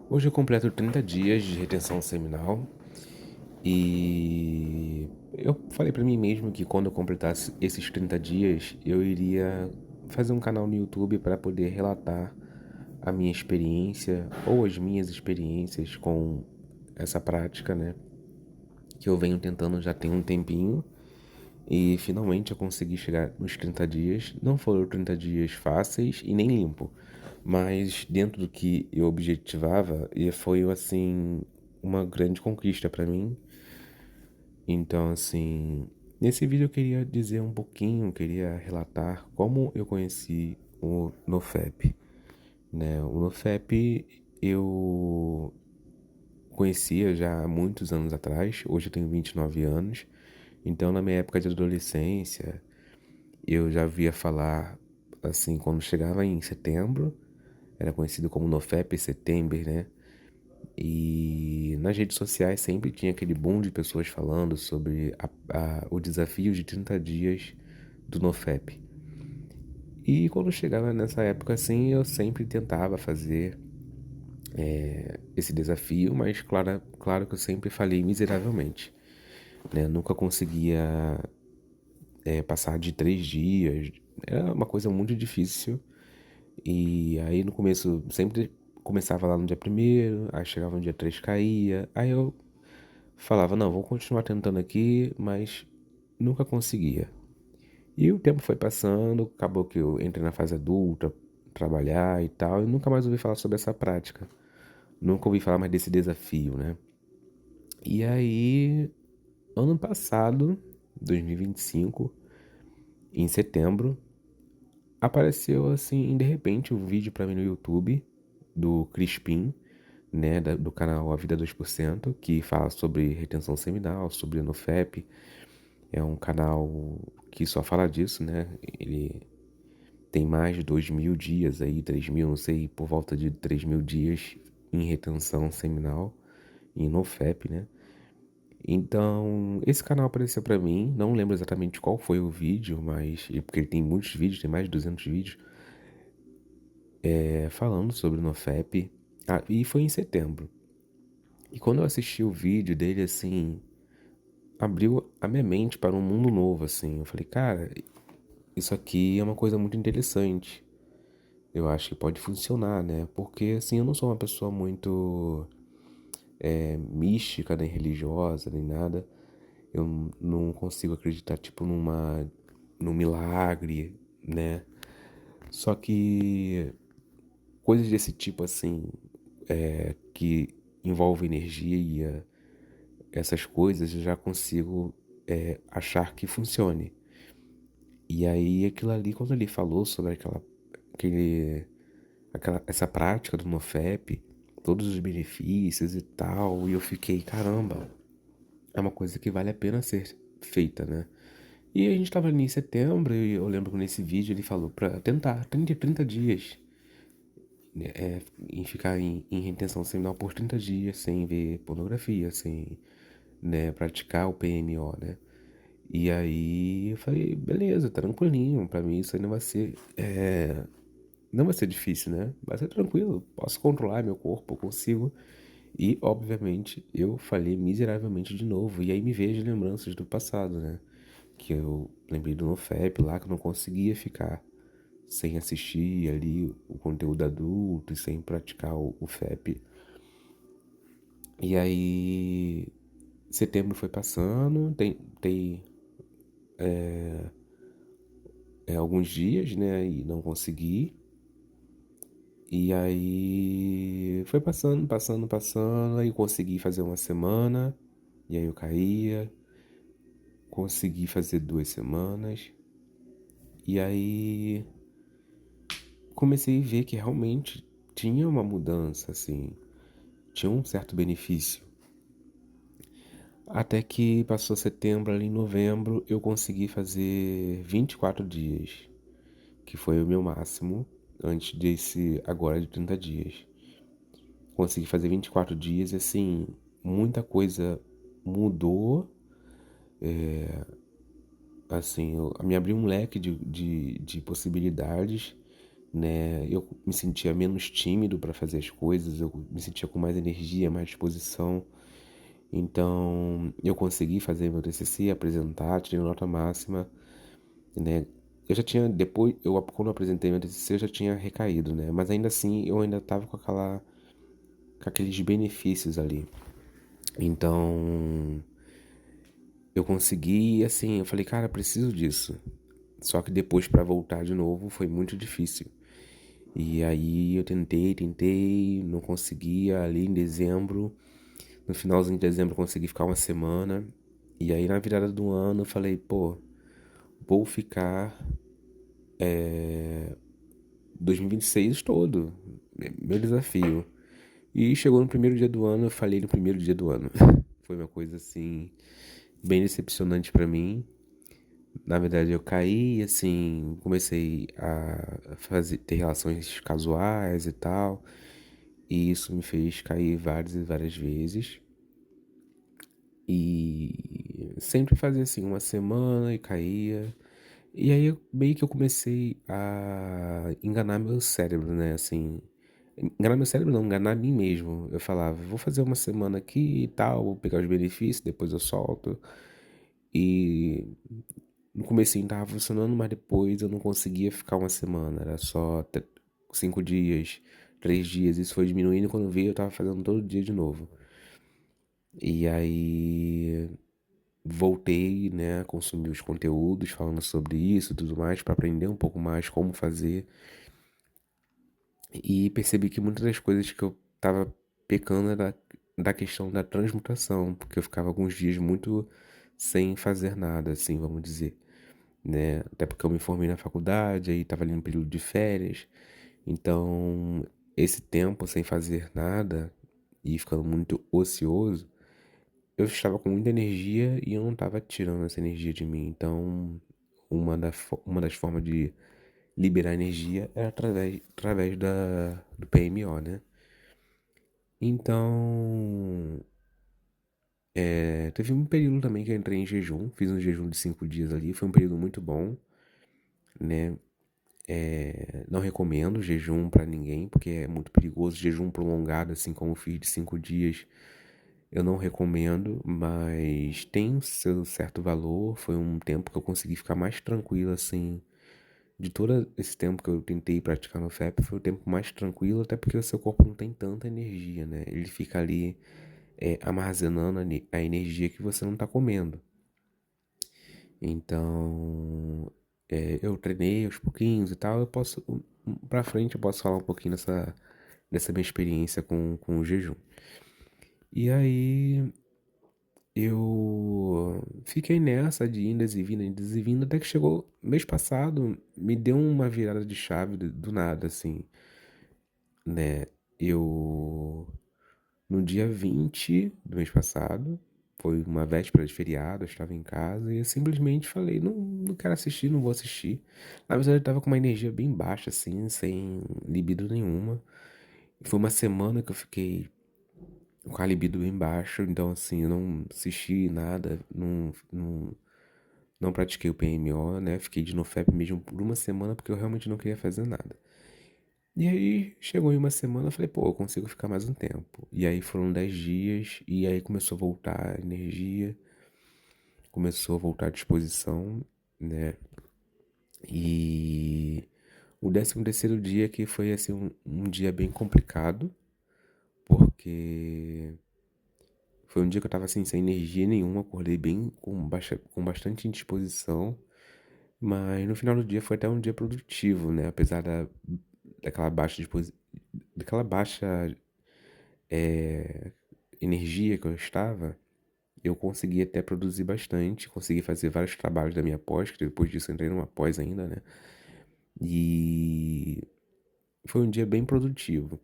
Hoje eu completo 30 dias de retenção seminal e eu falei pra mim mesmo que quando eu completasse esses 30 dias, eu iria fazer um canal no YouTube para poder relatar a minha experiência ou as minhas experiências com essa prática, né? Que eu venho tentando já tem um tempinho e finalmente eu consegui chegar nos 30 dias. Não foram 30 dias fáceis e nem limpo, mas dentro do que eu objetivava, e foi assim uma grande conquista pra mim. Então, assim, nesse vídeo eu queria dizer um pouquinho, queria relatar como eu conheci o NoFap, né? O NoFap eu conhecia já há muitos anos atrás, hoje eu tenho 29 anos. Então, na minha época de adolescência, eu já via falar, assim, quando chegava em setembro, era conhecido como NoFap Setembro, né? E nas redes sociais sempre tinha aquele boom de pessoas falando sobre o desafio de 30 dias do NoFap. E quando chegava nessa época assim, eu sempre tentava fazer esse desafio, mas claro que eu sempre falhei miseravelmente, né? Nunca conseguia passar de 3 dias, era uma coisa muito difícil. E aí no começo sempre começava lá no dia primeiro, aí chegava no dia 3 caía, aí eu falava, não, vou continuar tentando aqui, mas nunca conseguia. E o tempo foi passando, acabou que eu entrei na fase adulta, trabalhar e tal, e nunca mais ouvi falar sobre essa prática. Nunca ouvi falar mais desse desafio, né? E aí, ano passado, 2025, em setembro, apareceu assim, de repente, um vídeo pra mim no YouTube do Crispim, né, do canal A Vida 2%, que fala sobre retenção seminal, sobre NoFap. É um canal que só fala disso, né? Ele tem mais de 2.000 dias aí, 3.000, não sei, por volta de 3.000 dias em retenção seminal, em NoFap, né? Então, esse canal apareceu pra mim, não lembro exatamente qual foi o vídeo, mas porque ele tem muitos vídeos, tem mais de 200 vídeos, falando sobre o NoFap. Ah, e foi em setembro. E quando eu assisti o vídeo dele, assim, abriu a minha mente para um mundo novo, assim. Eu falei, cara, isso aqui é uma coisa muito interessante. Eu acho que pode funcionar, né? Porque, assim, eu não sou uma pessoa muito mística, nem religiosa, nem nada. Eu não consigo acreditar, tipo, num milagre, né? Só que coisas desse tipo, assim, que envolve energia, essas coisas, eu já consigo achar que funcione. E aí, aquilo ali, quando ele falou sobre aquele, essa prática do NoFap, todos os benefícios e tal, e eu fiquei, caramba, é uma coisa que vale a pena ser feita, né? E a gente tava ali em setembro, e eu lembro que nesse vídeo ele falou pra tentar 30 dias, né, em ficar em retenção seminal por 30 dias, sem ver pornografia, sem, né, praticar o PMO, né? E aí eu falei, beleza, tranquilinho, pra mim isso aí não vai ser, não vai ser difícil, né? Vai ser tranquilo, posso controlar meu corpo, eu consigo. E, obviamente, eu falhei miseravelmente de novo. E aí me vejo lembranças do passado, né? Que eu lembrei do NoFap lá, que eu não conseguia ficar sem assistir ali o conteúdo adulto e sem praticar o FAP. E aí, setembro foi passando, tem alguns dias, né? E não consegui. E aí foi passando, aí consegui fazer uma semana, e aí eu caía, consegui fazer 2 semanas, e aí comecei a ver que realmente tinha uma mudança, assim, tinha um certo benefício. Até que passou setembro, ali em novembro, eu consegui fazer 24 dias, que foi o meu máximo antes desse agora de 30 dias. Consegui fazer 24 dias e assim, muita coisa mudou. Assim, me abriu um leque de possibilidades, né? Eu me sentia menos tímido para fazer as coisas, eu me sentia com mais energia, mais disposição. Então, eu consegui fazer meu TCC, apresentar, tirei nota máxima, né? Eu já tinha, depois, quando eu apresentei meu TCC, eu já tinha recaído, né? Mas ainda assim, eu ainda tava com aqueles benefícios ali. Então, eu consegui, assim, eu falei, cara, preciso disso. Só que depois para voltar de novo foi muito difícil. E aí eu tentei, não conseguia. Ali em dezembro, no finalzinho de dezembro eu consegui ficar uma semana. E aí na virada do ano eu falei, pô, vou ficar 2026 todo, meu desafio. E chegou no primeiro dia do ano, eu falei no primeiro dia do ano. Foi uma coisa assim, bem decepcionante pra mim. Na verdade, eu caí, assim, comecei a fazer, ter relações casuais e tal. E isso me fez cair várias e várias vezes. E sempre fazia assim, uma semana e caía. E aí meio que eu comecei a enganar meu cérebro, né? Assim, enganar meu cérebro não, enganar a mim mesmo. Eu falava, vou fazer uma semana aqui e tal, vou pegar os benefícios, depois eu solto. E no comecinho tava funcionando, mas depois eu não conseguia ficar uma semana. Era só 5 dias, 3 dias. Isso foi diminuindo e quando eu vi eu tava fazendo todo dia de novo. E aí voltei, né, a consumir os conteúdos falando sobre isso e tudo mais, para aprender um pouco mais como fazer. E percebi que muitas das coisas que eu tava pecando era da questão da transmutação, porque eu ficava alguns dias muito sem fazer nada, assim, vamos dizer, né? Até porque eu me formei na faculdade, aí tava ali no período de férias. Então, esse tempo sem fazer nada e ficando muito ocioso, eu estava com muita energia e eu não estava tirando essa energia de mim. Então, uma das formas de liberar energia era através do PMO, né? Então, teve um período também que eu entrei em jejum, fiz um jejum de 5 dias ali, foi um período muito bom, né? Não recomendo jejum pra ninguém, porque é muito perigoso. Jejum prolongado, assim como eu fiz de 5 dias, eu não recomendo, mas tem o seu certo valor. Foi um tempo que eu consegui ficar mais tranquilo, assim. De todo esse tempo que eu tentei praticar no FEP, foi o tempo mais tranquilo, até porque o seu corpo não tem tanta energia, né? Ele fica ali armazenando a energia que você não tá comendo. Então, eu treinei aos pouquinhos e tal. Eu posso, pra frente, eu posso falar um pouquinho dessa minha experiência com o jejum. E aí, eu fiquei nessa de indas e vindo, até que chegou mês passado, me deu uma virada de chave do nada, assim, né? Eu, no dia 20 do mês passado, foi uma véspera de feriado, eu estava em casa e eu simplesmente falei, não, não quero assistir, não vou assistir. Na verdade, eu tava com uma energia bem baixa, assim, sem libido nenhuma. E foi uma semana que eu fiquei com a libido bem baixo, então assim, eu não assisti nada, não pratiquei o PMO, né? Fiquei de NoFap mesmo por uma semana porque eu realmente não queria fazer nada. E aí chegou em uma semana, eu falei, pô, eu consigo ficar mais um tempo. E aí foram 10 dias, e aí começou a voltar a energia, começou a voltar a disposição, né? E o 13º dia que foi assim um dia bem complicado, porque foi um dia que eu tava assim sem energia nenhuma, acordei bem com bastante indisposição, mas no final do dia foi até um dia produtivo, né? Apesar daquela daquela baixa é, energia que eu estava, eu consegui até produzir bastante, consegui fazer vários trabalhos da minha pós, que depois disso eu entrei numa pós ainda, né? E foi um dia bem produtivo.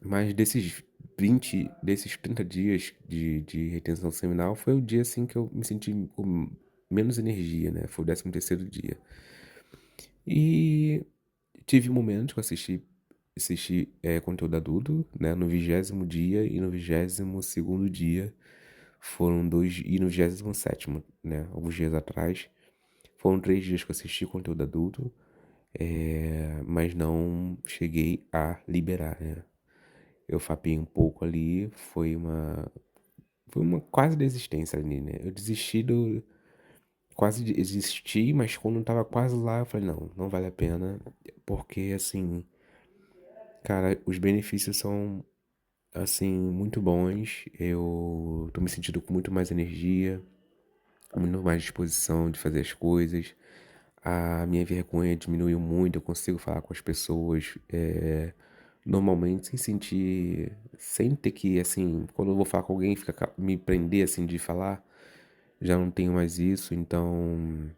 Mas desses 30 dias de retenção seminal, foi o dia assim que eu me senti com menos energia, né? Foi o 13º dia. E tive momentos que eu assisti conteúdo adulto, né? No 20º dia e no 22º dia. Foram dois, e no 27º, né? Alguns dias atrás. Foram 3 dias que eu assisti conteúdo adulto. mas não cheguei a liberar, né? Eu fapei um pouco ali, foi uma quase desistência ali, né? Eu desisti quase desisti, mas quando eu tava quase lá, eu falei, não, não vale a pena, porque assim, cara, os benefícios são assim muito bons. Eu tô me sentindo com muito mais energia, muito mais disposição de fazer as coisas. A minha vergonha diminuiu muito, eu consigo falar com as pessoas normalmente sem ter que, assim, quando eu vou falar com alguém, me prender, assim, de falar, já não tenho mais isso, então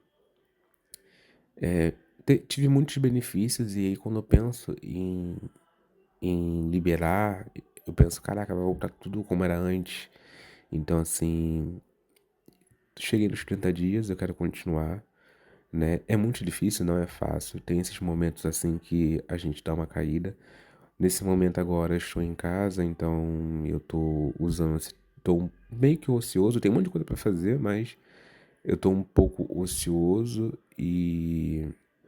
tive muitos benefícios e aí quando eu penso em liberar, eu penso, caraca, vai voltar tudo como era antes. Então, assim, cheguei nos 30 dias, eu quero continuar, né? É muito difícil, não é fácil. Tem esses momentos assim que a gente dá uma caída. Nesse momento agora eu estou em casa, então eu tô usando tô meio que ocioso, tem um monte de coisa pra fazer, mas eu tô um pouco ocioso e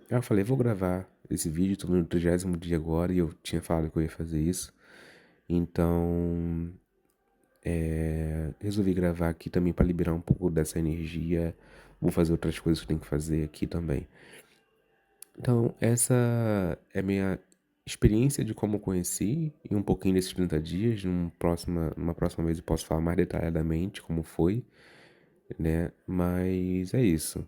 eu falei, vou gravar esse vídeo, tô no 30º dia agora e eu tinha falado que eu ia fazer isso. Então, resolvi gravar aqui também para liberar um pouco dessa energia. Vou fazer outras coisas que eu tenho que fazer aqui também. Então, essa é a minha experiência de como eu conheci e um pouquinho desses 30 dias. Numa próxima vez eu posso falar mais detalhadamente como foi, né? Mas é isso.